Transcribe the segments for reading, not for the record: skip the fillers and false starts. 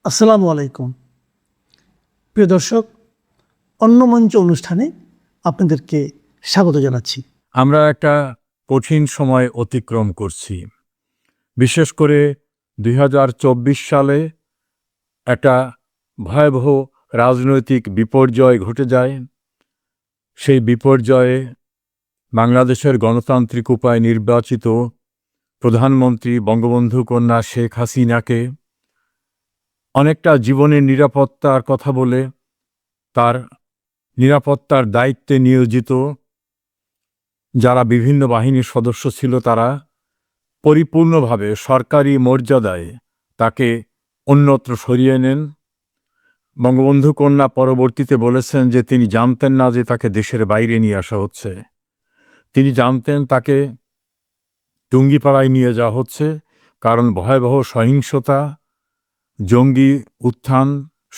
আসসালামু আলাইকুম। প্রিয় দর্শক, অন্য মঞ্চ অনুষ্ঠানে আপনাদেরকে স্বাগত জানাচ্ছি। আমরা একটা কঠিন সময় অতিক্রম করছি। বিশেষ করে ২০২৪ সালে একটা ভয়াবহ রাজনৈতিক বিপর্যয় ঘটে যায়। সেই বিপর্যয়ে বাংলাদেশের গণতান্ত্রিক উপায়ে নির্বাচিত প্রধানমন্ত্রী বঙ্গবন্ধু কন্যা শেখ হাসিনাকে অনেকটা জীবনের নিরাপত্তার কথা বলে তার নিরাপত্তার দায়িত্বে নিয়োজিত যারা বিভিন্ন বাহিনীর সদস্য ছিল তারা পরিপূর্ণভাবে সরকারি মর্যাদায় তাকে অন্যত্র সরিয়ে নেন। বঙ্গবন্ধু কন্যা পরবর্তীতে বলেছেন যে তিনি জানতেন না যে তাকে দেশের বাইরে নিয়ে আসা হচ্ছে। তিনি জানতেন তাকে টুঙ্গিপাড়ায় নিয়ে যাওয়া হচ্ছে, কারণ ভয়াবহ সহিংসতা, জঙ্গি উত্থান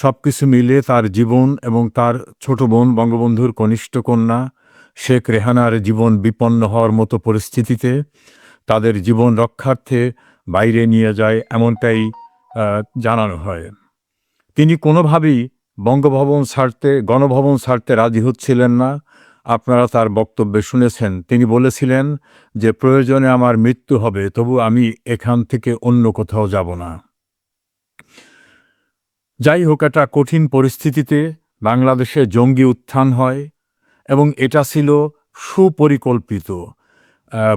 সবকিছু মিলে তার জীবন এবং তার ছোট বোন বঙ্গবন্ধুর কনিষ্ঠ কন্যা শেখ রেহানার জীবন বিপন্ন হওয়ার মতো পরিস্থিতিতে তাদের জীবন রক্ষার্থে বাইরে নিয়ে যায়, এমনটাই জানানো হয়। তিনি কোনোভাবেই গণভবন ছাড়তে রাজি হচ্ছিলেন না। আপনারা তার বক্তব্যে শুনেছেন, তিনি বলেছিলেন যে প্রয়োজনে আমার মৃত্যু হবে, তবু আমি এখান থেকে অন্য কোথাও যাব না। যাই হোক, একটা কঠিন পরিস্থিতিতে বাংলাদেশে জঙ্গি উত্থান হয় এবং এটা ছিল সুপরিকল্পিত।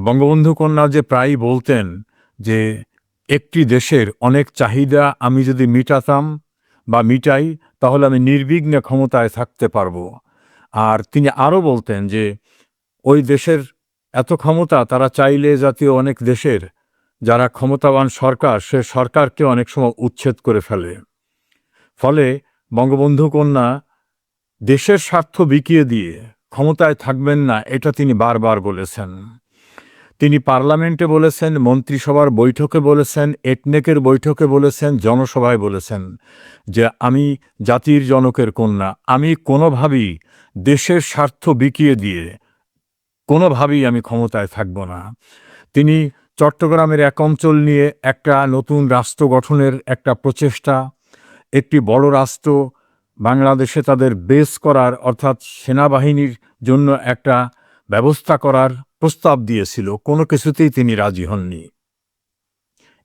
বঙ্গবন্ধু কন্যা যে প্রায়ই বলতেন যে একটি দেশের অনেক চাহিদা আমি যদি মিটাই তাহলে আমি নির্বিঘ্নে ক্ষমতায় থাকতে পারবো। আর তিনি আরও বলতেন যে ওই দেশের এত ক্ষমতা, তারা চাইলে জাতীয় অনেক দেশের যারা ক্ষমতাবান সরকার, সে সরকারকে অনেক সময় উচ্ছেদ করে ফেলে। ফলে বঙ্গবন্ধু কন্যা দেশের স্বার্থ বিকিয়ে দিয়ে ক্ষমতায় থাকবেন না, এটা তিনি বারবার বলেছেন। তিনি পার্লামেন্টে বলেছেন, মন্ত্রিসভার বৈঠকে বলেছেন, একনেকের বৈঠকে বলেছেন, জনসভায় বলেছেন যে আমি জাতির জনকের কন্যা, আমি কোনোভাবেই দেশের স্বার্থ বিকিয়ে দিয়ে কোনোভাবেই আমি ক্ষমতায় থাকব না। তিনি চট্টগ্রামের এক অঞ্চল নিয়ে একটা নতুন রাষ্ট্র গঠনের একটা প্রচেষ্টা, একটি বড় রাষ্ট্র বাংলাদেশে তাদের বেস করার, অর্থাৎ সেনাবাহিনীর জন্য একটা ব্যবস্থা করার প্রস্তাব দিয়েছিল। কোনো কিছুতেই তিনি রাজি হননি।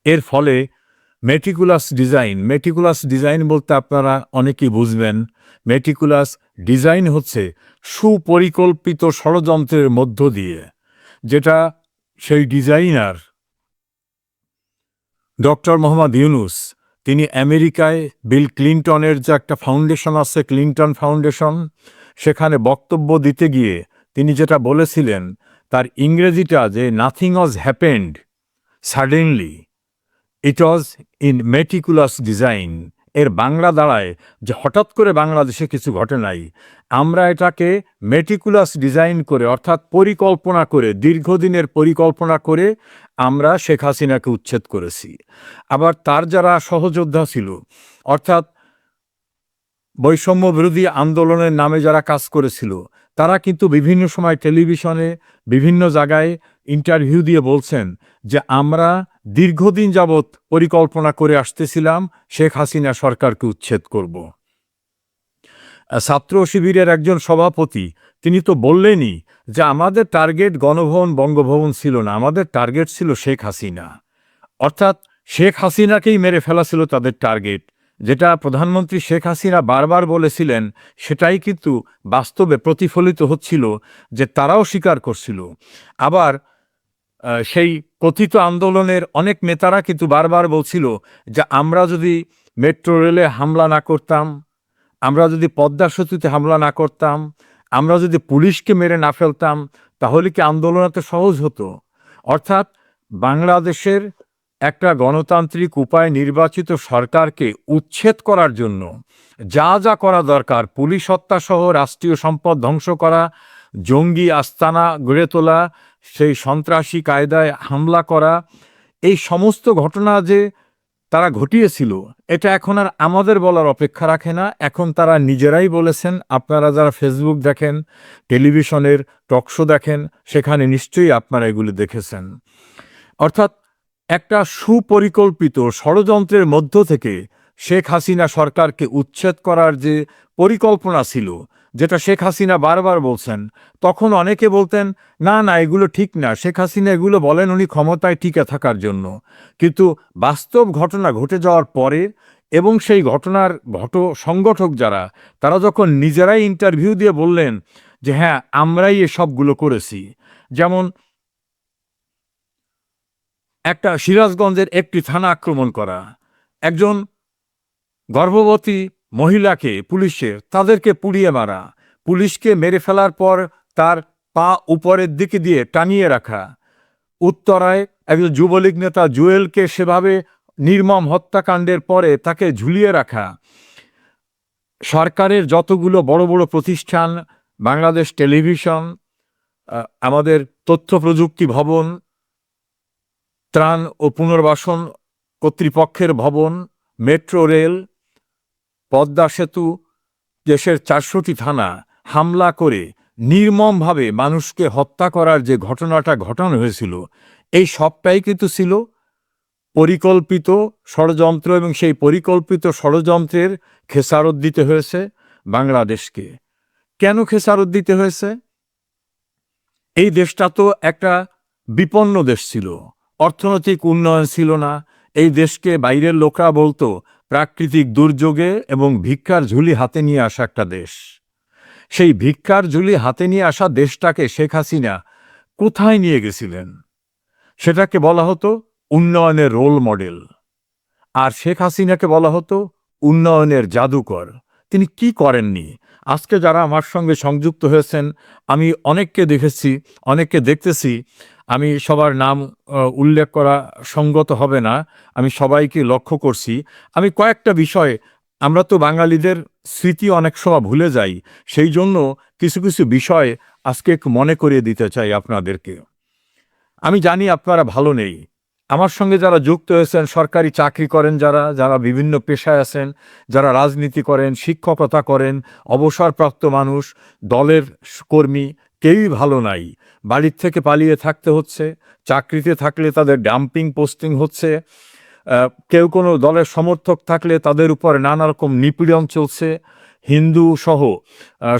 এর ফলে মেটিকুলাস ডিজাইন বলতে আপনারা অনেকেই বুঝবেন। মেটিকুলাস ডিজাইন হচ্ছে সুপরিকল্পিত ষড়যন্ত্রের মধ্য দিয়ে, যেটা সেই ডিজাইনার ডক্টর মোহাম্মদ ইউনূস, তিনি আমেরিকায় বিল ক্লিনটনের যে একটা ফাউন্ডেশন আছে, ক্লিনটন ফাউন্ডেশন, সেখানে বক্তব্য দিতে গিয়ে তিনি যেটা বলেছিলেন, তার ইংরেজিটা যে nothing was happened suddenly, it was in meticulous design. এর বাংলা দাঁড়ায় যে হঠাৎ করে বাংলাদেশে কিছু ঘটে নাই, আমরা এটাকে মেটিকুলাস ডিজাইন করে, অর্থাৎ পরিকল্পনা করে, দীর্ঘদিনের পরিকল্পনা করে আমরা শেখ হাসিনাকে উচ্ছেদ করেছি। আবার তার যারা সহযোদ্ধা ছিল, অর্থাৎ বৈষম্য বিরোধী আন্দোলনের নামে যারা কাজ করেছিল, তারা কিন্তু বিভিন্ন সময় টেলিভিশনে বিভিন্ন জায়গায় ইন্টারভিউ দিয়ে বলছেন যে আমরা দীর্ঘদিন যাবৎ পরিকল্পনা করে আসতেছিলাম শেখ হাসিনা সরকারকে উচ্ছেদ করব। ছাত্র শিবিরের একজন সভাপতি, তিনি তো বললেনই যে আমাদের টার্গেট গণভবন বঙ্গভবন ছিল না, আমাদের টার্গেট ছিল শেখ হাসিনা। অর্থাৎ শেখ হাসিনাকেই মেরে ফেলা ছিল তাদের টার্গেট। যেটা প্রধানমন্ত্রী শেখ হাসিনা বারবার বলেছিলেন, সেটাই কিন্তু বাস্তবে প্রতিফলিত হচ্ছিল, যে তারাও স্বীকার করছিল। আবার সেই কথিত আন্দোলনের অনেক নেতারা কিন্তু বারবার বলছিল যে আমরা যদি মেট্রো রেলে হামলা না করতাম, আমরা যদি পদ্মা সেতুতে হামলা না করতাম, আমরা যদি পুলিশকে মেরে না ফেলতাম, তাহলে কি আন্দোলন এত সহজ হতো? অর্থাৎ বাংলাদেশের একটা গণতান্ত্রিক উপায়ে নির্বাচিত সরকারকে উচ্ছেদ করার জন্য যা যা করা দরকার, পুলিশ হত্যাসহ রাষ্ট্রীয় সম্পদ ধ্বংস করা, জঙ্গি আস্তানা গড়ে তোলা, সেই সন্ত্রাসী কায়দায় হামলা করা, এই সমস্ত ঘটনা যে তারা ঘটিয়েছিল, এটা এখন আর আমাদের বলার অপেক্ষা রাখে না। এখন তারা নিজেরাই বলেছেন। আপনারা যারা ফেসবুক দেখেন, টেলিভিশনের টকশো দেখেন, সেখানে নিশ্চয়ই আপনারা এগুলি দেখেছেন। অর্থাৎ একটা সুপরিকল্পিত ষড়যন্ত্রের মধ্য থেকে শেখ হাসিনা সরকারকে উচ্ছেদ করার যে পরিকল্পনা ছিল, যেটা শেখ হাসিনা বারবার বলছেন, তখন অনেকে বলতেন না না এগুলো ঠিক না, শেখ হাসিনা এগুলো বলেন উনি ক্ষমতায় টিকে থাকার জন্য। কিন্তু বাস্তব ঘটনা ঘটে যাওয়ার পরে এবং সেই ঘটনার সংগঠক যারা, তারা যখন নিজেরাই ইন্টারভিউ দিয়ে বললেন যে হ্যাঁ আমরাই এসবগুলো করেছি, যেমন একটা সিরাজগঞ্জের একটি থানা আক্রমণ করা, একজন গর্ভবতী মহিলাকে তাদেরকে পুড়িয়ে মারা, পুলিশকে মেরে ফেলার পর তার পা উপরের দিকে দিয়ে টানিয়ে রাখা, উত্তরায় একজন যুবলীগ নেতা জুয়েলকে সেভাবে নির্মম হত্যাকাণ্ডের পরে তাকে ঝুলিয়ে রাখা, সরকারের যতগুলো বড় বড় প্রতিষ্ঠান, বাংলাদেশ টেলিভিশন, আমাদের তথ্য প্রযুক্তি ভবন, ত্রাণ ও পুনর্বাসন কর্তৃপক্ষের ভবন, মেট্রো রেল, পদ্মা সেতু, দেশের 400টি থানা হামলা করে নির্মমভাবে মানুষকে হত্যা করার যে ঘটনাটা ঘটানো হয়েছিল, এই সবটাই কিন্তু ছিল পরিকল্পিত ষড়যন্ত্র, এবং সেই পরিকল্পিত ষড়যন্ত্রের খেসারত দিতে হয়েছে বাংলাদেশকে। কেন খেসারত দিতে হয়েছে? এই দেশটা তো একটা বিপন্ন দেশ ছিল, অর্থনৈতিক উন্নয়ন ছিল না। এই দেশকে বাইরের লোকরা বলতো প্রাকৃতিক দুর্যোগে এবং ভিক্ষার ঝুলি হাতে নিয়ে আসা একটা দেশ। সেই ভিক্ষার ঝুলি হাতে নিয়ে আসা দেশটাকে শেখ হাসিনা কোথায় নিয়ে গেছিলেন? সেটাকে বলা হতো উন্নয়নের রোল মডেল, আর শেখ হাসিনাকে বলা হতো উন্নয়নের জাদুকর। তিনি কি করেননি? আজকে যারা আমার সঙ্গে সংযুক্ত হয়েছেন, আমি অনেককে দেখেছি, অনেককে দেখতেছি, আমি সবার নাম উল্লেখ করা সঙ্গত হবে না, আমি সবাইকে লক্ষ্য করছি। আমি কয়েকটা বিষয়, আমরা তো বাঙালিদের স্মৃতি অনেক সময় ভুলে যাই, সেই জন্য কিছু কিছু বিষয় আজকে একটু মনে করিয়ে দিতে চাই আপনাদেরকে। আমি জানি আপনারা ভালো নেই, আমার সঙ্গে যারা যুক্ত হয়েছেন, সরকারি চাকরি করেন, যারা যারা বিভিন্ন পেশায় আছেন, যারা রাজনীতি করেন, শিক্ষকতা করেন, অবসরপ্রাপ্ত মানুষ, দলের কর্মী, কেউই ভালো নাই। বাড়ির থেকে পালিয়ে থাকতে হচ্ছে, চাকরিতে থাকলে তাদের ডাম্পিং পোস্টিং হচ্ছে, কেউ কোনো দলের সমর্থক থাকলে তাদের উপর নানা রকম নিপীড়ন চলছে। হিন্দু সহ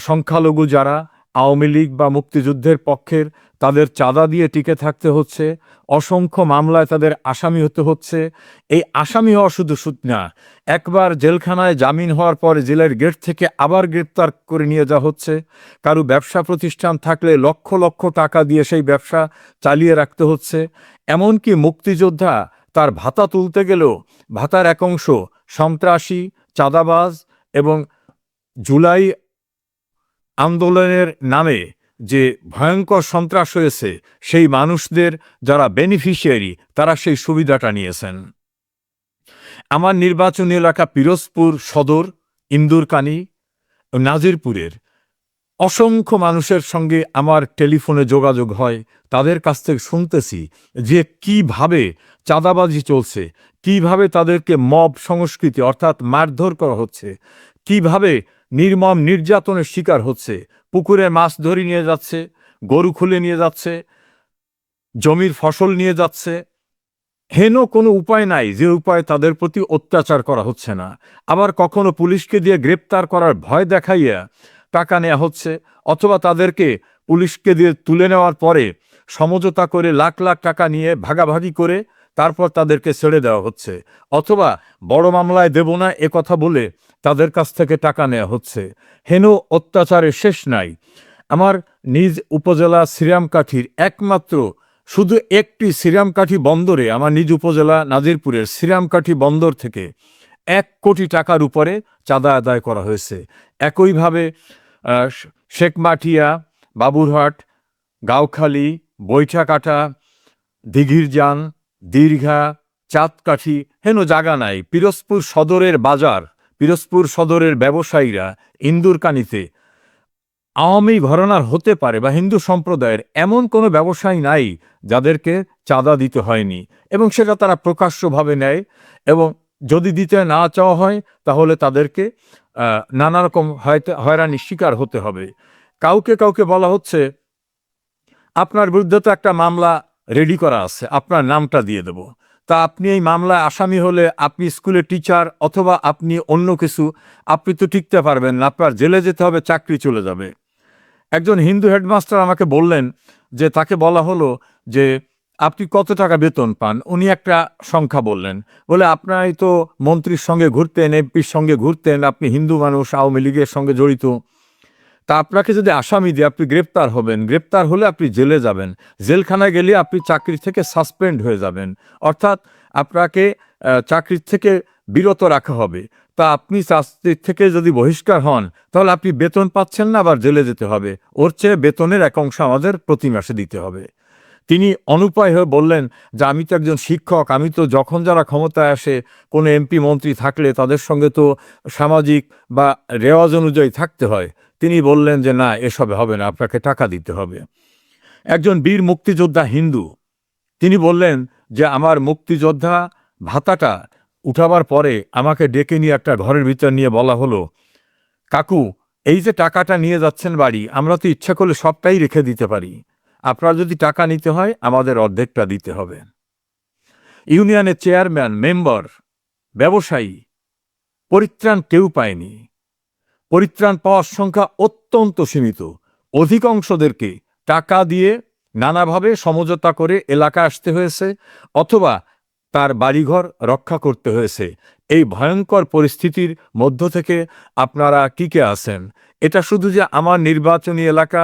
সংখ্যালঘু যারা আওয়ামী লীগ বা মুক্তিযুদ্ধের পক্ষের, তাদের চাঁদা দিয়ে টিকে থাকতে হচ্ছে, অসংখ্য মামলায় তাদের আসামি হতে হচ্ছে। এই আসামি হওয়া শুধু না, একবার জেলখানায় জামিন হওয়ার পরে জেলের গেট থেকে আবার গ্রেপ্তার করে নিয়ে যাওয়া হচ্ছে। কারো ব্যবসা প্রতিষ্ঠান থাকলে লক্ষ লক্ষ টাকা দিয়ে সেই ব্যবসা চালিয়ে রাখতে হচ্ছে। এমনকি মুক্তিযোদ্ধা তার ভাতা তুলতে গেলেও ভাতার এক অংশ সন্ত্রাসী, চাঁদাবাজ এবং জুলাই আন্দোলনের নামে যে ভয়ঙ্কর সন্ত্রাস হয়েছে, সেই মানুষদের যারা বেনিফিশিয়ারি, তারা সেই সুবিধাটা নিয়েছেন। আমার নির্বাচনী এলাকা পিরোজপুর সদর, ইন্দুরকানী, নাজিরপুরের অসংখ্য মানুষের সঙ্গে আমার টেলিফোনে যোগাযোগ হয়। তাদের কাছ থেকে শুনতেছি যে কিভাবে চাঁদাবাজি চলছে, কিভাবে তাদেরকে মব সংস্কৃতি অর্থাৎ মারধর করা হচ্ছে, কিভাবে নির্মম নির্যাতনের শিকার হচ্ছে। পুকুরে মাছ ধরে নিয়ে যাচ্ছে, গরু খুলে নিয়ে যাচ্ছে, জমির ফসল নিয়ে যাচ্ছে। হেন কোনো উপায় নাই যে উপায় তাদের প্রতি অত্যাচার করা হচ্ছে না। আবার কখনো পুলিশকে দিয়ে গ্রেপ্তার করার ভয় দেখাইয়া টাকা নেওয়া হচ্ছে, অথবা তাদেরকে পুলিশকে দিয়ে তুলে নেওয়ার পরে সমঝোতা করে লাখ লাখ টাকা নিয়ে ভাগাভাগি করে তারপর তাদেরকে ছেড়ে দেওয়া হচ্ছে, অথবা বড় মামলায় দেব না এ কথা বলে তাদের কাছ থেকে টাকা নেওয়া হচ্ছে। হেন অত্যাচারের শেষ নাই। আমার নিজ উপজেলা শ্রীরামকাঠির একমাত্র শুধু একটি শ্রীরামকাঠি বন্দরে, আমার নিজ উপজেলা নাজিরপুরের শ্রীরামকাঠি বন্দর থেকে 1 কোটি টাকার উপরে চাঁদা আদায় করা হয়েছে। একইভাবে শেখমাটিয়া, বাবুরহাট, গাউখালী, বৈঠাকাটা, দিঘিরজান, দীর্ঘা, চাঁদকাঠি, হেন জায়গা নাই। পিরোজপুর সদরের বাজার, পিরোজপুর সদরের ব্যবসায়ীরা ইন্দুরকানীতে আওয়ামী ঘরানার হতে পারে বা হিন্দু সম্প্রদায়ের এমন কোনো ব্যবসায়ী নাই যাদেরকে চাঁদা দিতে হয়নি, এবং সেটা তারা প্রকাশ্যভাবে নেয়। এবং যদি দিতে না চাওয়া হয় তাহলে তাদেরকে নানা রকম হয়রানির শিকার হতে হবে। কাউকে কাউকে বলা হচ্ছে আপনার বিরুদ্ধে তো একটা মামলা রেডি করা আছে, আপনার নামটা দিয়ে দেব। তা আপনি এই মামলায় আসামি হলে আপনি স্কুলের টিচার অথবা আপনি অন্য কিছু, আপনি তো টিকতে পারবেন না, আপনার জেলে যেতে হবে, চাকরি চলে যাবে। একজন হিন্দু হেডমাস্টার আমাকে বললেন যে তাকে বলা হলো যে আপনি কত টাকা বেতন পান। উনি একটা সংখ্যা বললেন, বলে আপনারাই তো মন্ত্রীর সঙ্গে ঘুরতেন, এমপির সঙ্গে ঘুরতেন, আপনি হিন্দু মানুষ, আওয়ামী লীগের সঙ্গে জড়িত, তা আপনাকে যদি আসামি দিয়ে আপনি গ্রেপ্তার হবেন, গ্রেপ্তার হলে আপনি জেলে যাবেন, জেলখানায় গেলে আপনি চাকরি থেকে সাসপেন্ড হয়ে যাবেন, অর্থাৎ আপনাকে চাকরির থেকে বিরত রাখা হবে। তা আপনি চাকরির থেকে যদি বহিষ্কার হন তাহলে আপনি বেতন পাচ্ছেন না, আবার জেলে যেতে হবে, ওর চেয়ে বেতনের এক অংশ আমাদের প্রতি মাসে দিতে হবে। তিনি অনুপায় হয়ে বললেন যে আমি তো একজন শিক্ষক, আমি তো যখন যারা ক্ষমতায় আসে কোনো এমপি মন্ত্রী থাকলে তাদের সঙ্গে তো সামাজিক বা রেওয়াজ অনুযায়ী থাকতে হয়। তিনি বললেন যে না, এসবে হবে না, আপনাকে টাকা দিতে হবে। একজন বীর মুক্তিযোদ্ধা হিন্দু, তিনি বললেন যে আমার মুক্তিযোদ্ধা ভাতাটা উঠাবার পরে আমাকে ডেকে নিয়ে একটা ঘরের ভিতর নিয়ে বলা হলো, কাকু, এই যে টাকাটা নিয়ে যাচ্ছেন বাড়ি, আমরা তো ইচ্ছা করলে সবটাই রেখে দিতে পারি, আপনার যদি টাকা নিতে হয় আমাদের অর্ধেকটা দিতে হবে। ইউনিয়নের চেয়ারম্যান, মেম্বার, ব্যবসায়ী, পরিত্রাণ কেউ পায়নি। পরিত্রাণ পাওয়ার সংখ্যা অত্যন্ত সীমিত। অধিকাংশদেরকে টাকা দিয়ে নানাভাবে সমঝোতা করে এলাকায় আসতে হয়েছে অথবা তার বাড়িঘর রক্ষা করতে হয়েছে। এই ভয়ঙ্কর পরিস্থিতির মধ্য থেকে আপনারা টিকে আছেন। এটা শুধু যে আমার নির্বাচনী এলাকা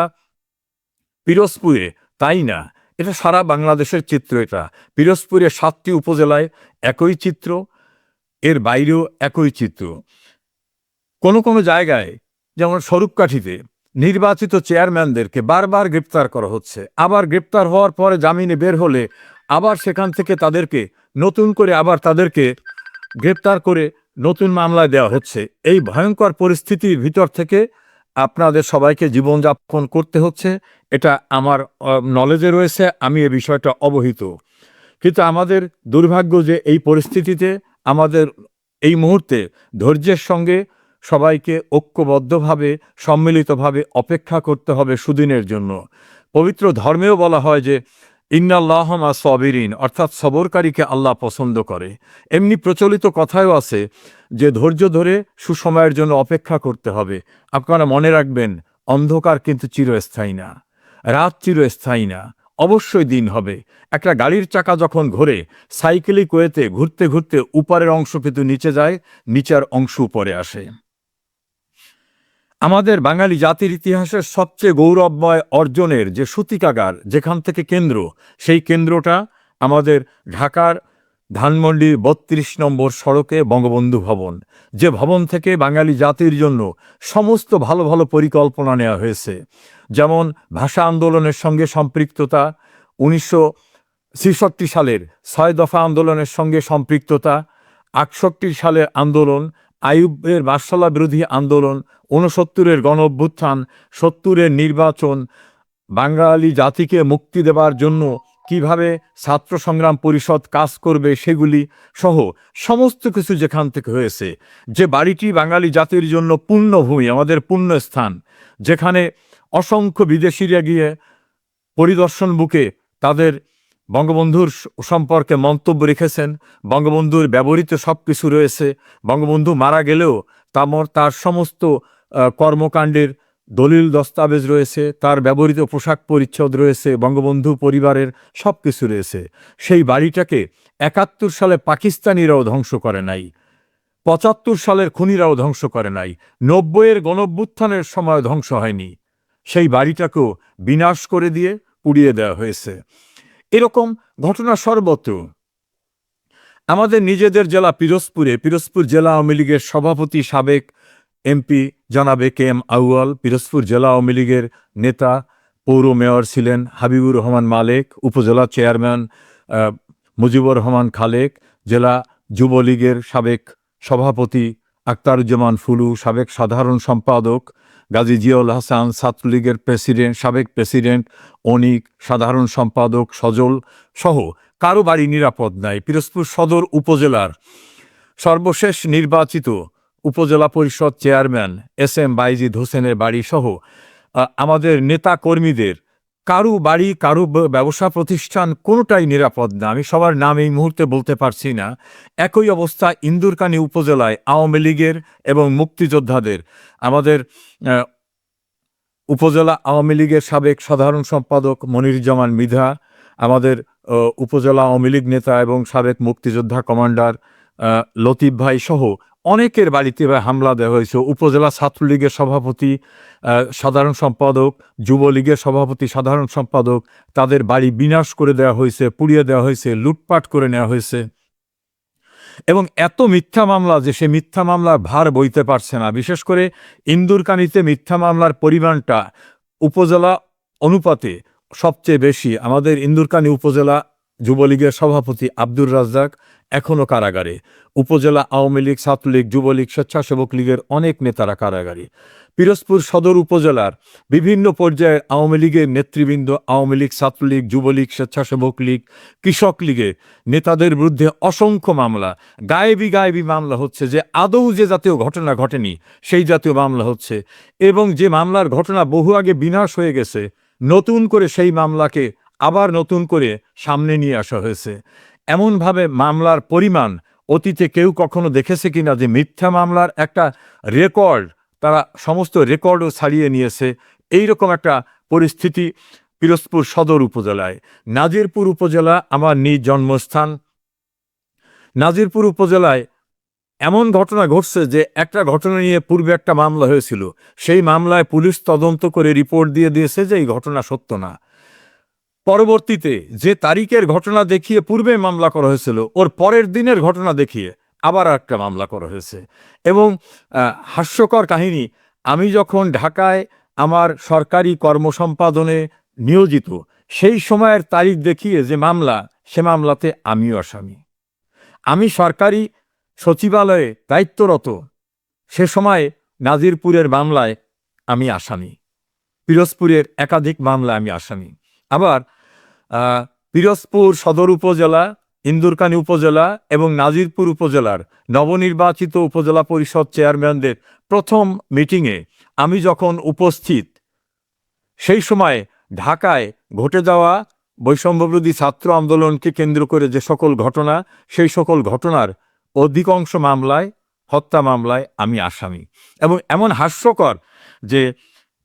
পিরোজপুরে তাই না, এটা সারা বাংলাদেশের চিত্র। এটা পিরোজপুরের 7টি উপজেলায় একই চিত্র, এর বাইরেও একই চিত্র। কোনো কোনো জায়গায় যেমন স্বরূপকাঠিতে নির্বাচিত চেয়ারম্যানদেরকে বারবার গ্রেপ্তার করা হচ্ছে, আবার গ্রেপ্তার হওয়ার পরে জামিনে বের হলে আবার সেখান থেকে তাদেরকে নতুন করে আবার তাদেরকে গ্রেপ্তার করে নতুন মামলায় দেওয়া হচ্ছে। এই ভয়ঙ্কর পরিস্থিতির ভিতর থেকে আপনাদের সবাইকে জীবনযাপন করতে হচ্ছে, এটা আমার নলেজে রয়েছে, আমি এ বিষয়টা অবহিত। কিন্তু আমাদের দুর্ভাগ্য যে এই পরিস্থিতিতে আমাদের এই মুহূর্তে ধৈর্যের সঙ্গে সবাইকে ঐক্যবদ্ধভাবে সম্মিলিতভাবে অপেক্ষা করতে হবে সুদিনের জন্য। পবিত্র ধর্মেও বলা হয় যে ইন্নাল্লাহ মা সাবিরিন, অর্থাৎ সবরকারীকে আল্লাহ পছন্দ করে। এমনি প্রচলিত কথায়ও আছে যে ধৈর্য ধরে সুসময়ের জন্য অপেক্ষা করতে হবে। আপনারা মনে রাখবেন, অন্ধকার কিন্তু চিরস্থায়ী না, রাত চিরস্থায়ী না, অবশ্যই দিন হবে। একটা গাড়ির চাকা যখন ঘোরে, সাইকেলিক ওয়েতে ঘুরতে ঘুরতে উপরের অংশ কিন্তু নিচে যায়, নিচের অংশ উপরে আসে। আমাদের বাঙালি জাতির ইতিহাসের সবচেয়ে গৌরবময় অর্জনের যে সূতিকাগার, যেখান থেকে কেন্দ্র, সেই কেন্দ্রটা আমাদের ঢাকার ধানমন্ডির 32 নম্বর সড়কে বঙ্গবন্ধু ভবন, যে ভবন থেকে বাঙালি জাতির জন্য সমস্ত ভালো ভালো পরিকল্পনা নেওয়া হয়েছে। যেমন ভাষা আন্দোলনের সঙ্গে সম্পৃক্ততা, 1966 সালের 6 দফা আন্দোলনের সঙ্গে সম্পৃক্ততা, 68 সালের আন্দোলন, আইয়ুবের মার্শাল্লাহ বিরোধী আন্দোলন, 69-এর গণ অভ্যুত্থান, 70-এর নির্বাচন, বাঙালি জাতিকে মুক্তি দেবার জন্য কিভাবে ছাত্র সংগ্রাম পরিষদ কাজ করবে সেগুলি সহ সমস্ত কিছু যেখান থেকে হয়েছে। যে বাড়িটি বাঙালি জাতির জন্য পুণ্যভূমি, আমাদের পুণ্যস্থান, যেখানে অসংখ্য বিদেশিরা গিয়ে পরিদর্শন বুকে তাদের বঙ্গবন্ধুর সম্পর্কে মন্তব্য রেখেছেন, বঙ্গবন্ধুর ব্যবহৃত সব কিছু রয়েছে, বঙ্গবন্ধু মারা গেলেও তার সমস্ত কর্মকাণ্ডের দলিল দস্তাবেজ রয়েছে, তার ব্যবহৃত পোশাক পরিচ্ছদ রয়েছে, বঙ্গবন্ধু পরিবারের সব কিছু রয়েছে। সেই বাড়িটাকে 71 সালে পাকিস্তানিরাও ধ্বংস করে নাই, 75 সালের খুনিরাও ধ্বংস করে নাই, 90-এর গণঅভ্যুত্থানের সময় ধ্বংস হয়নি। সেই বাড়িটাকেও বিনাশ করে দিয়ে পুড়িয়ে দেওয়া হয়েছে। এরকম ঘটনা সর্বত্র। আমাদের নিজেদের জেলা পিরোজপুর জেলা আওয়ামী লীগের সভাপতি সাবেক এমপি জনাব KM আউয়াল, পিরোজপুর জেলা আওয়ামী লীগের নেতা, পৌর মেয়র ছিলেন হাবিবুর রহমান মালেক, উপজেলা চেয়ারম্যান মুজিবুর রহমান খালেক, জেলা যুবলীগের সাবেক সভাপতি আখতারুজ্জামান ফুলু, সাবেক সাধারণ সম্পাদক গাজী জিয়াউল হাসান, ছাত্রলীগের সাবেক প্রেসিডেন্ট অনিক, সাধারণ সম্পাদক সজল সহ কারো বাড়ি নিরাপদ নাই। পিরোজপুর সদর উপজেলার সর্বশেষ নির্বাচিত উপজেলা পরিষদ চেয়ারম্যান SM বাইজিদ হোসেনের বাড়ি সহ আমাদের নেতা কর্মীদের কারু বাড়ি, কারু ব্যবসা প্রতিষ্ঠান কোনোটাই নিরাপদ না। আমি সবার নাম এই মুহূর্তে বলতে পারছি না। একই অবস্থা ইন্দুরকানী উপজেলায় আওয়ামী লীগের এবং মুক্তিযোদ্ধাদের। আমাদের উপজেলা আওয়ামী লীগের সাবেক সাধারণ সম্পাদক মনিরুজ্জামান মৃধা, আমাদের উপজেলা আওয়ামী লীগ নেতা এবং সাবেক মুক্তিযোদ্ধা কমান্ডার লতিফ ভাই সহ অনেকের বাড়িতে হামলা দেওয়া হয়েছে। উপজেলা ছাত্রলীগের সভাপতি, সাধারণ সম্পাদক, যুবলীগের সভাপতি, সাধারণ সম্পাদক, তাদের বাড়ি বিনাশ করে দেওয়া হয়েছে, পুড়িয়ে দেওয়া হয়েছে, লুটপাট করে নেওয়া হয়েছে। এবং এত মিথ্যা মামলা যে সে মিথ্যা মামলার ভার বইতে পারছে না। বিশেষ করে ইন্দুরকানীতে মিথ্যা মামলার পরিমাণটা উপজেলা অনুপাতে সবচেয়ে বেশি। আমাদের ইন্দুরকানী উপজেলা যুবলীগের সভাপতি আব্দুর রাজ্জাক এখনও কারাগারে। উপজেলা আওয়ামী লীগ, ছাত্রলীগ, যুবলীগ, স্বেচ্ছাসেবক লীগের অনেক নেতারা কারাগারে। পিরোজপুর সদর উপজেলার বিভিন্ন পর্যায়ের আওয়ামী লীগের নেতৃবৃন্দ, আওয়ামী লীগ, ছাত্রলীগ, যুবলীগ, স্বেচ্ছাসেবক লীগ, কৃষক লীগের নেতাদের বিরুদ্ধে অসংখ্য মামলা, গায়েবী মামলা হচ্ছে, যে আদৌ যে জাতীয় ঘটনা ঘটেনি সেই জাতীয় মামলা হচ্ছে। এবং যে মামলার ঘটনা বহু আগে বিনাশ হয়ে গেছে, নতুন করে সেই মামলাকে আবার নতুন করে সামনে নিয়ে আসা হয়েছে। এমনভাবে মামলার পরিমাণ অতীতে কেউ কখনো দেখেছে কিনা যে মিথ্যা মামলার একটা রেকর্ড, তারা সমস্ত রেকর্ডও ছাড়িয়ে নিয়েছে। এইরকম একটা পরিস্থিতি পিরোজপুর সদর উপজেলায়। নাজিরপুর উপজেলা আমার নিজ জন্মস্থান। নাজিরপুর উপজেলায় এমন ঘটনা ঘটছে যে একটা ঘটনা নিয়ে পূর্বে একটা মামলা হয়েছিল, সেই মামলায় পুলিশ তদন্ত করে রিপোর্ট দিয়ে দিয়েছে যে এই ঘটনা সত্য না। পরবর্তীতে যে তারিখের ঘটনা দেখিয়ে পূর্বে মামলা করা হয়েছিল, ওর পরের দিনের ঘটনা দেখিয়ে আবার একটা মামলা করা হয়েছে। এবং হাস্যকর কাহিনী, আমি যখন ঢাকায় আমার সরকারি কর্মসম্পাদনে নিয়োজিত, সেই সময়ের তারিখ দেখিয়ে যে মামলা, সে মামলাতে আমিও আসামি। আমি সরকারি সচিবালয়ে দায়িত্বরত, সে সময় নাজিরপুরের মামলায় আমি আসামি, পিরোজপুরের একাধিক মামলায় আমি আসামি। আবার পিরোজপুর সদর উপজেলা, ইন্দুরকানী উপজেলা এবং নাজিরপুর উপজেলার নবনির্বাচিত উপজেলা পরিষদ চেয়ারম্যানদের প্রথম মিটিংয়ে আমি যখন উপস্থিত, সেই সময় ঢাকায় ঘটে যাওয়া বৈষম্যবিরোধী ছাত্র আন্দোলনকে কেন্দ্র করে যে সকল ঘটনা, সেই সকল ঘটনার অধিকাংশ মামলায়, হত্যা মামলায় আমি আসামি। এবং এমন হাস্যকর যে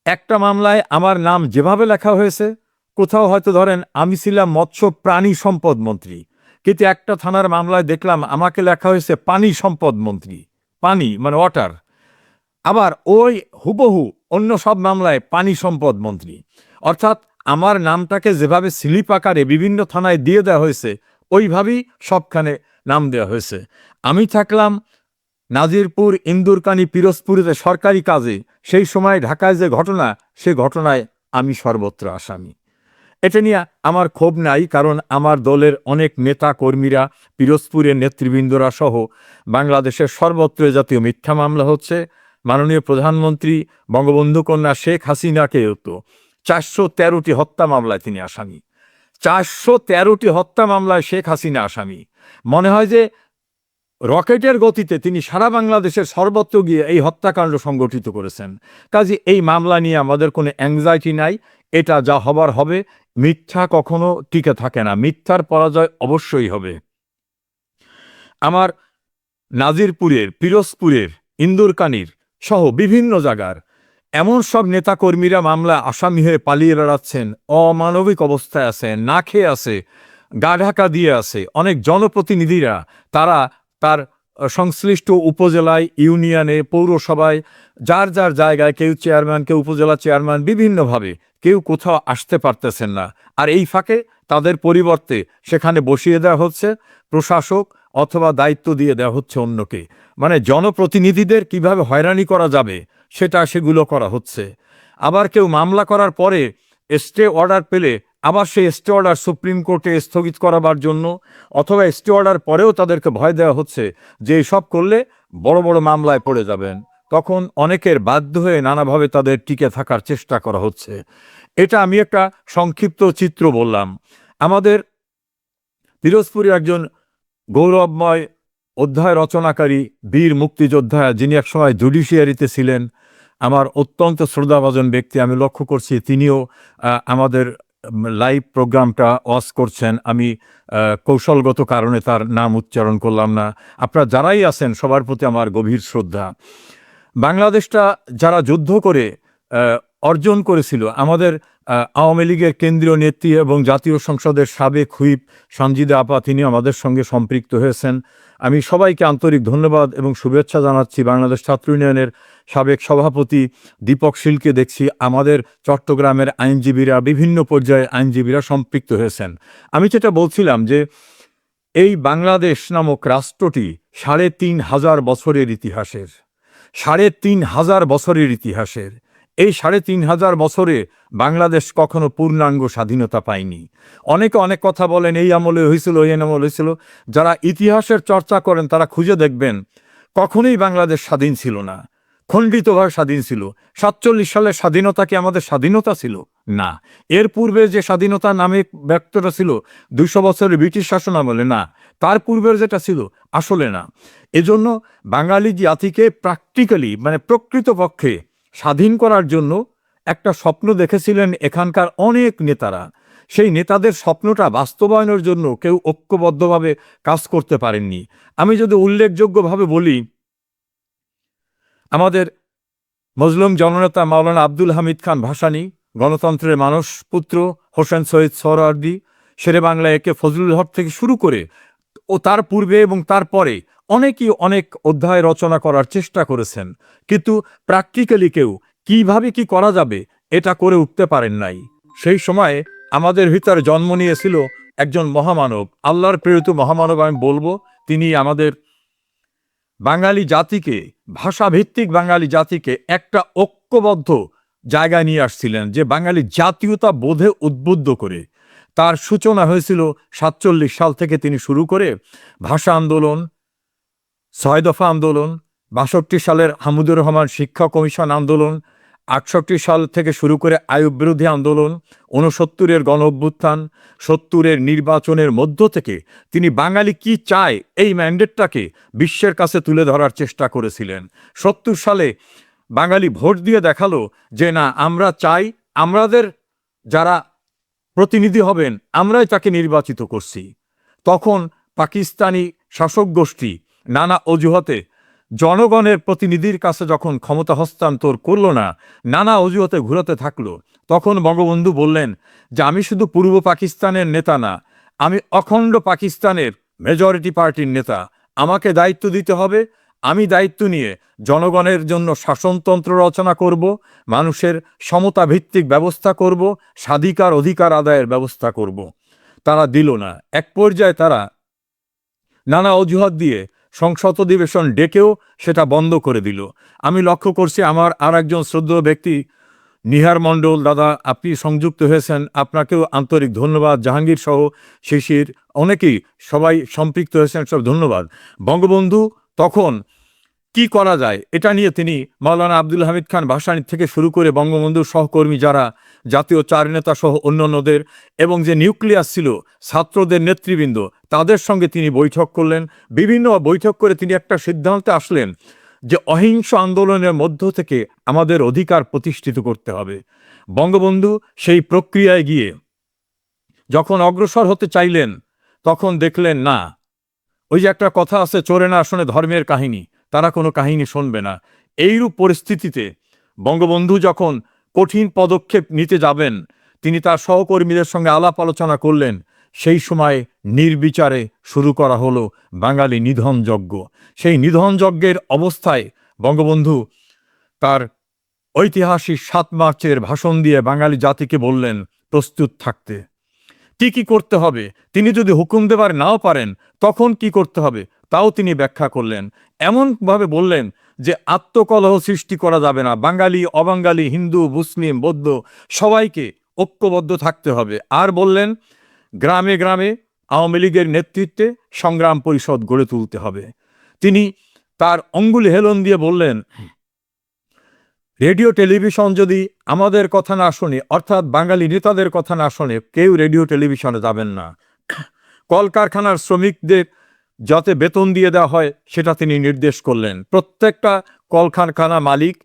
একটা মামলায় আমার নাম যেভাবে লেখা হয়েছে, কোথাও হয়তো ধরেন আমি ছিলাম মৎস্য প্রাণী সম্পদ মন্ত্রী, কিন্তু একটা থানার মামলায় দেখলাম আমাকে লেখা হয়েছে পানি সম্পদ মন্ত্রী, পানি মানে ওয়াটার। আবার ওই হুবহু অন্য সব মামলায় পানি সম্পদ মন্ত্রী। অর্থাৎ আমার নামটাকে যেভাবে স্লিপ আকারে বিভিন্ন থানায় দিয়ে দেওয়া হয়েছে, ওইভাবেই সবখানে নাম দেওয়া হয়েছে। আমি থাকলাম নাজিরপুর, ইন্দুরকানী, পিরোজপুরেতে সরকারি কাজে, সেই সময় ঢাকায় যে ঘটনা, সে ঘটনায় আমি সর্বত্র আসামি। এটা নিয়ে আমার ক্ষোভ নাই, কারণ আমার দলের অনেক নেতা কর্মীরা, পিরোজপুরের নেতৃবৃন্দরা সহ বাংলাদেশের সর্বত্র জাতীয় মিথ্যা মামলা হচ্ছে। মাননীয় প্রধানমন্ত্রী বঙ্গবন্ধু কন্যা শেখ হাসিনাকেও তো 413টি হত্যা মামলায় তিনি আসামি। 413টি হত্যা মামলায় শেখ হাসিনা আসামি। মনে হয় যে রকেটের গতিতে তিনি সারা বাংলাদেশের সর্বত্র গিয়ে এই হত্যাকাণ্ড সংগঠিত করেছেন। কাজে এই মামলা নিয়ে আমাদের কোনো অ্যাংজাইটি নাই। এটা যা হবার হবে। মিথ্যা কখনো টিকে থাকে না, মিথ্যার পরাজয় অবশ্যই হবে। আমার নাজিরপুরের, পিরোজপুরের, ইন্দুরকানীর সহ বিভিন্ন জায়গার এমন সব নেতাকর্মীরা মামলা আসামি হয়ে পালিয়ে বেড়াচ্ছেন, অমানবিক অবস্থায় আছে, না খেয়ে আছে, গা ঢাকা দিয়ে আছে। অনেক জনপ্রতিনিধিরা তারা তার সংশ্লিষ্ট উপজেলায়, ইউনিয়নে, পৌরসভায়, যার যার জায়গায়, কেউ চেয়ারম্যান, কেউ উপজেলা চেয়ারম্যান, বিভিন্নভাবে কেউ কোথাও আসতে পারতেছেন না। আর এই ফাঁকে তাদের পরিবর্তে সেখানে বসিয়ে দেওয়া হচ্ছে প্রশাসক, অথবা দায়িত্ব দিয়ে দেওয়া হচ্ছে অন্যকে। মানে জনপ্রতিনিধিদের কিভাবে হয়রানি করা যাবে সেগুলো করা হচ্ছে। আবার কেউ মামলা করার পরে স্টে অর্ডার পেলে আবার সেই স্টে অর্ডার সুপ্রিম কোর্টে স্থগিত করাবার জন্য, অথবা স্টে অর্ডার পরেও তাদেরকে ভয় দেওয়া হচ্ছে যে এসব করলে বড় বড় মামলায় পড়ে যাবেন। তখন অনেকের বাধ্য হয়ে নানাভাবে তাদের টিকে থাকার চেষ্টা করা হচ্ছে। এটা আমি একটা সংক্ষিপ্ত চিত্র বললাম। আমাদের পিরোজপুরের একজন গৌরবময় অধ্যায় রচনাকারী বীর মুক্তিযোদ্ধা, যিনি একসময় জুডিশিয়ারিতে ছিলেন, আমার অত্যন্ত শ্রদ্ধাভাজন ব্যক্তি, আমি লক্ষ্য করছি তিনিও আমাদের লাইভ প্রোগ্রামটা ওয়াচ করছেন, আমি কৌশলগত কারণে তার নাম উচ্চারণ করলাম না। আপনারা যারাই আছেন সবার প্রতি আমার গভীর শ্রদ্ধা। বাংলাদেশটা যারা যুদ্ধ করে অর্জন করেছিল, আমাদের আওয়ামী লীগের কেন্দ্রীয় নেত্রী এবং জাতীয় সংসদের সাবেক হুইপ সঞ্জিদা আপা, তিনি আমাদের সঙ্গে সম্পৃক্ত হয়েছেন। আমি সবাইকে আন্তরিক ধন্যবাদ এবং শুভেচ্ছা জানাচ্ছি। বাংলাদেশ ছাত্র ইউনিয়নের সাবেক সভাপতি দীপক শীলকে দেখছি, আমাদের চট্টগ্রামের আইনজীবীরা, বিভিন্ন পর্যায়ে আইনজীবীরা সম্পৃক্ত হয়েছেন। আমি যেটা বলছিলাম যে এই বাংলাদেশ নামক রাষ্ট্রটি ৩,৫০০ বছরের ইতিহাসের, ৩,৫০০ বছরের ইতিহাসের। এই ৩,৫০০ বছরে বাংলাদেশ কখনো পূর্ণাঙ্গ স্বাধীনতা পায়নি। অনেকে অনেক কথা বলেন, এই আমলে হয়েছিল, এই আমলে হয়েছিল। যারা ইতিহাসের চর্চা করেন তারা খুঁজে দেখবেন কখনোই বাংলাদেশ স্বাধীন ছিল না, খণ্ডিতভাবে স্বাধীন ছিল। ৪৭ সালের স্বাধীনতা কি আমাদের স্বাধীনতা ছিল? না। এর পূর্বে যে স্বাধীনতা নামে ব্যক্তটা ছিল ২০০ বছরের ব্রিটিশ শাসন আমলে, না। তার পূর্বের যেটা ছিল আসলে না। এজন্য বাঙালি জাতিকে প্র্যাকটিক্যালি, মানে প্রকৃতপক্ষে স্বাধীন করার জন্য একটা স্বপ্ন দেখেছিলেন এখানকার অনেক নেতারা। সেই নেতাদের স্বপ্নটা বাস্তবায়নের জন্য কেউ ঐক্যবদ্ধভাবে কাজ করতে পারেননি। আমি যদি উল্লেখযোগ্যভাবে বলি, আমাদের মজলুম জননেতা মাওলানা আব্দুল হামিদ খান ভাসানী, গণতন্ত্রের মানস পুত্র হোসেন শহীদ সোহরাওয়ার্দী, শেরে বাংলা একে ফজলুল হক থেকে শুরু করে ও তার পূর্বে এবং তারপরে অনেকেই অনেক অধ্যায় রচনা করার চেষ্টা করেছেন, কিন্তু প্র্যাকটিক্যালি কেউ কিভাবে কি করা যাবে এটা করে উঠতে পারেন নাই। সেই সময়ে আমাদের ভিতরে জন্ম নিয়েছিল একজন মহামানব, আল্লাহর প্রেরিত মহামানব আমি বলবো। তিনি আমাদের বাঙালি জাতিকে, ভাষাভিত্তিক বাঙালি জাতিকে একটা ঐক্যবদ্ধ জায়গায় নিয়ে আসছিলেন, যে বাঙালি জাতীয়তা বোধে উদ্বুদ্ধ করে। তার সূচনা হয়েছিল ৪৭ সাল থেকে। তিনি শুরু করে ভাষা আন্দোলন, ৬ দফা আন্দোলন, ৬২ সালের হামিদুর রহমান শিক্ষা কমিশন আন্দোলন, ৬৮ সাল থেকে শুরু করে আইয়ুব বিরোধী আন্দোলন, ৬৯-এর গণ অভ্যুত্থান, ৭০-এর নির্বাচনের মধ্য থেকে তিনি বাঙালি কি চায় এই ম্যান্ডেটটাকে বিশ্বের কাছে তুলে ধরার চেষ্টা করেছিলেন। ৭০ সালে বাঙালি ভোট দিয়ে দেখালো যে না, আমরা চাই, আমাদের যারা প্রতিনিধি হবেন আমরাই তাকে নির্বাচিত করছি। তখন পাকিস্তানি শাসক গোষ্ঠী নানা অজুহাতে জনগণের প্রতিনিধির কাছে যখন ক্ষমতা হস্তান্তর করলো না, নানা অজুহাতে ঘুরাতে থাকলো, তখন বঙ্গবন্ধু বললেন যে আমি শুধু পূর্ব পাকিস্তানের নেতা না, আমি অখণ্ড পাকিস্তানের মেজরিটি পার্টির নেতা। আমাকে দায়িত্ব দিতে হবে। আমি দায়িত্ব নিয়ে জনগণের জন্য শাসনতন্ত্র রচনা করব, মানুষের সমতা ভিত্তিক ব্যবস্থা করব, স্বাধিকার অধিকার আদায়ের ব্যবস্থা করব। তারা দিল না। এক পর্যায়ে তারা নানা অজুহাত দিয়ে সংসদ অধিবেশন ডেকেও সেটা বন্ধ করে দিল। আমি লক্ষ্য করছি, আমার আর একজন শ্রদ্ধেয় ব্যক্তি নিহার মণ্ডল দাদা, আপনি সংযুক্ত হয়েছেন, আপনাকেও আন্তরিক ধন্যবাদ। জাহাঙ্গীর সহ শিশির, অনেকেই সবাই সম্পৃক্ত হয়েছেন, সব ধন্যবাদ। বঙ্গবন্ধু তখন কি করা যায় এটা নিয়ে তিনি মাওলানা আব্দুল হামিদ খান ভাসানী থেকে শুরু করে বঙ্গবন্ধুর সহকর্মী যারা জাতীয় চার নেতা সহ অন্যান্যদের, এবং যে নিউক্লিয়াস ছিল ছাত্রদের নেতৃবৃন্দ, তাদের সঙ্গে তিনি বৈঠক করলেন। বিভিন্ন বৈঠক করে তিনি একটা সিদ্ধান্তে আসলেন যে অহিংস আন্দোলনের মধ্য থেকে আমাদের অধিকার প্রতিষ্ঠিত করতে হবে। বঙ্গবন্ধু সেই প্রক্রিয়ায় গিয়ে যখন অগ্রসর হতে চাইলেন, তখন দেখলেন না, ওই যে একটা কথা আছে, চোরে না শোনে ধর্মের কাহিনী, তারা কোনো কাহিনী শুনবে না। এইরূপ পরিস্থিতিতে বঙ্গবন্ধু যখন কঠিন পদক্ষেপ নিতে যাবেন, তিনি তার সহকর্মীদের সঙ্গে আলাপ আলোচনা করলেন। সেই সময় নির্বিচারে শুরু করা হলো বাঙালি নিধন যজ্ঞ। সেই নিধন যজ্ঞের অবস্থায় বঙ্গবন্ধু তার ঐতিহাসিক ৭ মার্চের ভাষণ দিয়ে বাঙালি জাতিকে বললেন প্রস্তুত থাকতে। কি কি করতে হবে, তিনি যদি হুকুম দেবার নাও পারেন তখন কি করতে হবে তাও তিনি ব্যাখ্যা করলেন। এমনভাবে বললেন যে আত্মকলহ সৃষ্টি করা যাবে না, বাঙালি অবাঙালি, হিন্দু মুসলিম বৌদ্ধ সবাইকে ঐক্যবদ্ধ থাকতে হবে। আর বললেন গ্রামে গ্রামে আওয়ামী লীগের নেতৃত্বে সংগ্রাম পরিষদ গড়ে তুলতে হবে। তিনি তার অঙ্গুলি হেলন দিয়ে বললেন, রেডিও টেলিভিশন যদি আমাদের কথা না শোনে, অর্থাৎ বাঙালি নেতাদের কথা না শোনে, কেউ রেডিও টেলিভিশনে যাবেন না। কলকারখানার শ্রমিকদের যাতে বেতন দিয়ে দেওয়া হয় সেটা তিনি নির্দেশ করলেন। প্রত্যেকটা কলকারখানা মালিক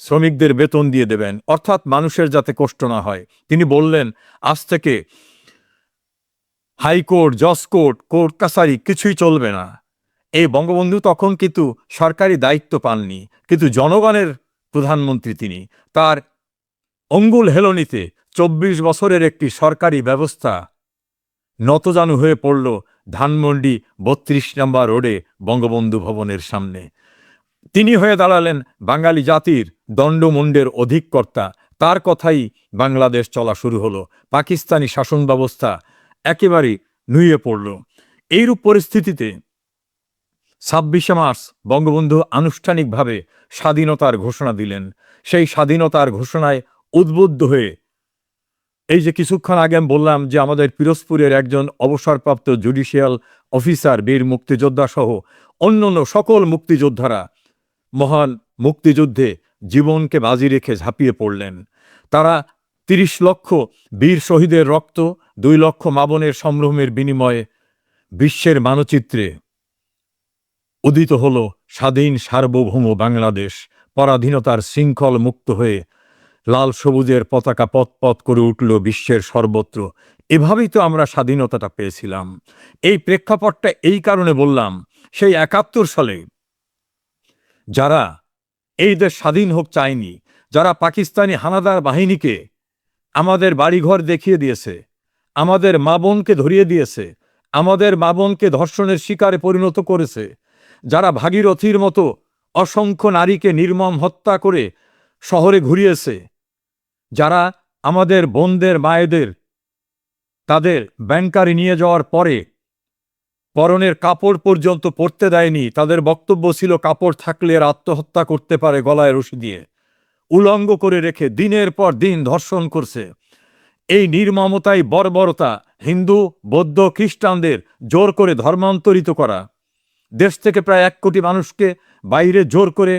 শ্রমিকদের বেতন দিয়ে দেবেন, অর্থাৎ মানুষের যাতে কষ্ট না হয়। তিনি বললেন আজ থেকে হাইকোর্ট, জজ কোর্ট, কোর্ট কাছারি কিছুই চলবে না। এই বঙ্গবন্ধু তখন কিন্তু সরকারি দায়িত্ব পাননি, কিন্তু জনগণের প্রধানমন্ত্রী তিনি। তার অঙ্গুল হেলনিতে ২৪ বছরের একটি সরকারি ব্যবস্থা নতজানু হয়ে পড়ল ধানমন্ডি ৩২ নম্বর রোডে বঙ্গবন্ধু ভবনের সামনে। তিনি হয়ে দাঁড়ালেন বাঙালি জাতির দণ্ডমুণ্ডের অধিকর্তা। তার কথাই বাংলাদেশ চলা শুরু হলো। পাকিস্তানি শাসন ব্যবস্থা একেবারেই নুয়ে পড়ল। এইরূপ পরিস্থিতিতে ২৬শে মার্চ বঙ্গবন্ধু আনুষ্ঠানিকভাবে স্বাধীনতার ঘোষণা দিলেন। সেই স্বাধীনতার ঘোষণায় উদ্বুদ্ধ হয়ে এই যে কিছুক্ষণ আগে আমি বললাম যে আমাদের পিরোজপুরের একজন অবসরপ্রাপ্ত জুডিশিয়াল অফিসার, বীর মুক্তিযোদ্ধা সহ অন্যান্য সকল মুক্তিযোদ্ধারা মহান মুক্তিযুদ্ধে জীবনকে বাজি রেখে ঝাঁপিয়ে পড়লেন। তারা ৩০ লক্ষ বীর শহীদের রক্ত, ২ লক্ষ মা-বোনের সম্ভ্রমের বিনিময়ে বিশ্বের মানচিত্রে উদিত হল স্বাধীন সার্বভৌম বাংলাদেশ। পরাধীনতার শৃঙ্খল মুক্ত হয়ে লাল সবুজের পতাকা পথ করে উঠল বিশ্বের সর্বত্র। এভাবেই তো আমরা স্বাধীনতাটা পেয়েছিলাম। এই প্রেক্ষাপটটা এই কারণে বললাম, সেই ৭১ সালে যারা এই দেশ স্বাধীন হোক চায়নি, যারা পাকিস্তানি হানাদার বাহিনীকে আমাদের বাড়িঘর দেখিয়ে দিয়েছে, আমাদের মা বোনকে ধরিয়ে দিয়েছে, আমাদের মা বোনকে ধর্ষণের শিকারে পরিণত করেছে, যারা ভাগীরথীর মতো অসংখ্য নারীকে নির্মম হত্যা করে শহরে ঘুরিয়েছে, যারা আমাদের বোনদের মায়েদের তাদের ব্যাংকারে নিয়ে যাওয়ার পরে পরনের কাপড় পর্যন্ত পরতে দেয়নি, তাদের বক্তব্য ছিল কাপড় থাকলে এর আত্মহত্যা করতে পারে গলায় রশি দিয়ে, উলঙ্গ করে রেখে দিনের পর দিন ধর্ষণ করছে। এই নির্মমতাই বর্বরতা, হিন্দু, বৌদ্ধ, খ্রিস্টানদের জোর করে ধর্মান্তরিত করা, দেশ থেকে প্রায় ১ কোটি মানুষকে বাইরে জোর করে